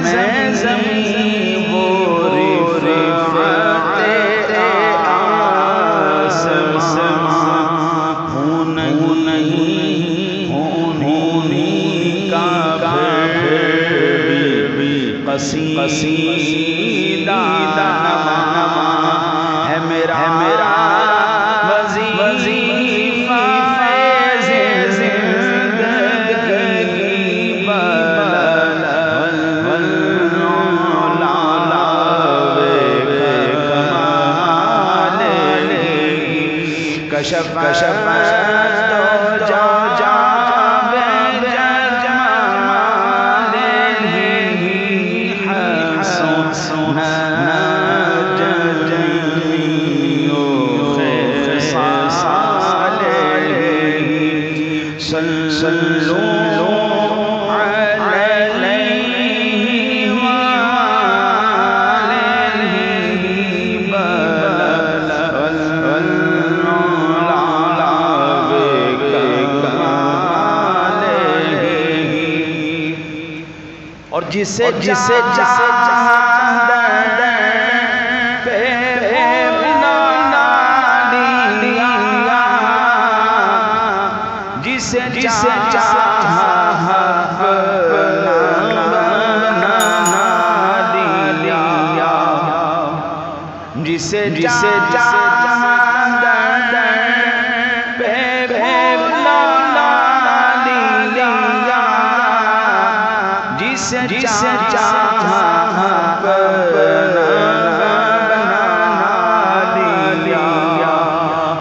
میں قصیدہ نما ہے میرا وظیفہ فیض زندگی کشف اور جسے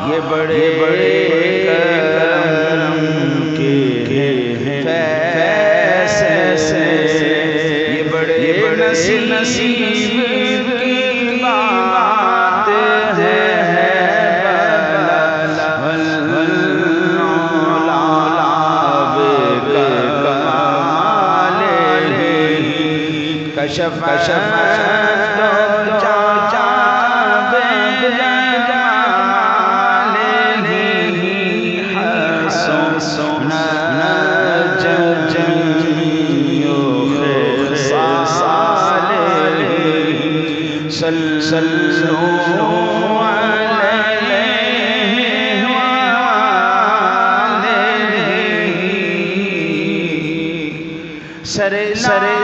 یہ بڑے کرم کے فیصلے، یہ بڑے نصیب کی بات ہے، کشف سرے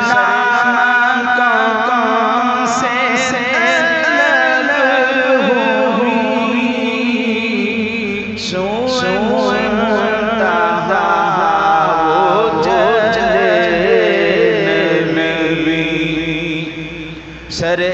کون سے سوئے منتہا وہ جلے نبی، سرے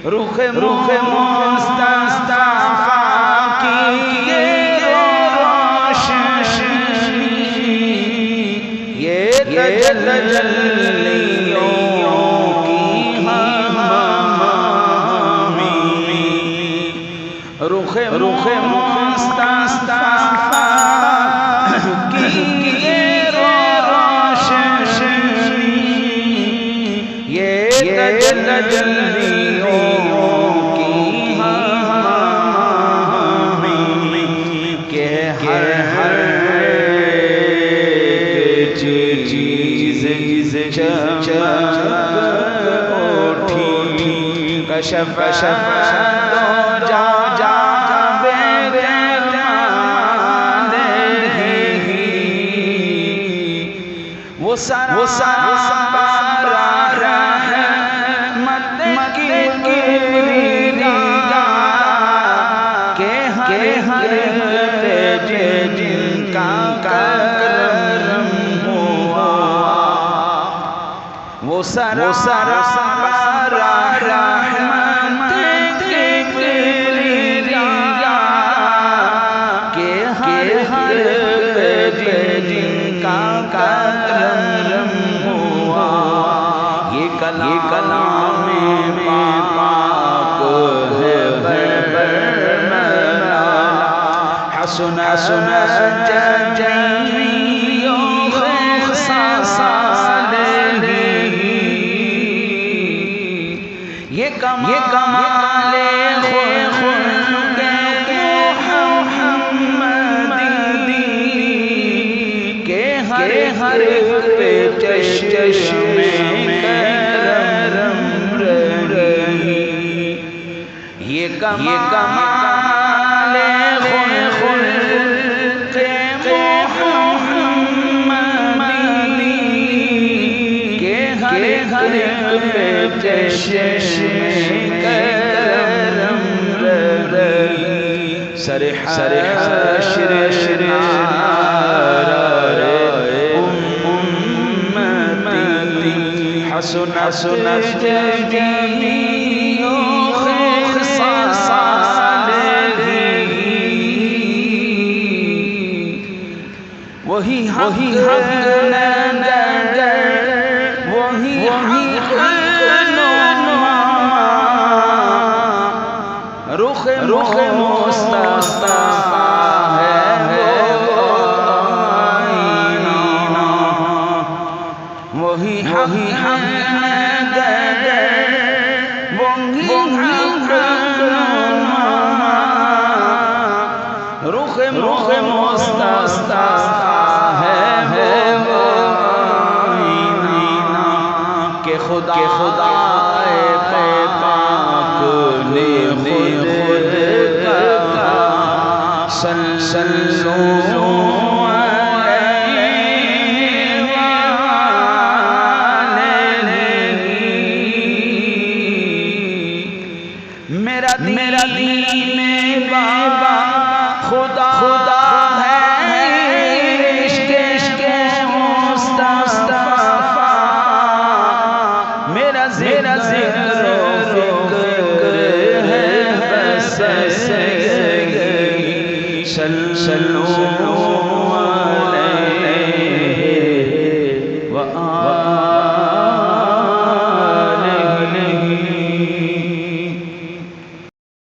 رخ مصطفیٰ کی روشنی، یہ تجلیوں کی ہمامی، رخ مصطفیٰ کی روشنی، یہ تجلیوں ہر چیز چمک اٹھی کشف دو جا میرے وہ سارا رحمت کی کبریا کہ ہر جن کا کرم ہوا وہ سارا رحمت کی کبریا کہ ہر جن کا کرم ہوا یہ کلام پاک ہے برملا حسن جمیع خصالہ یہ کمال خلق محمدی کہ ہر پہ چشم کرم رہی یہ کمال خلق محمدی کہ ہر پہ چشم کرم رہی سر حشر حسنت جمیع خصالہ وہی حق نگر وہی حق نما رخ مصطفیٰ ہے وہ آئینہ وہی حق رخ مصطفیٰ ہے وہ آئینہ کہ خدا پاک نے خود کہا صلو میرا دین بابا خدا ہے عشق مصطفیٰ میرا ذکر و فکر ہے بس صلو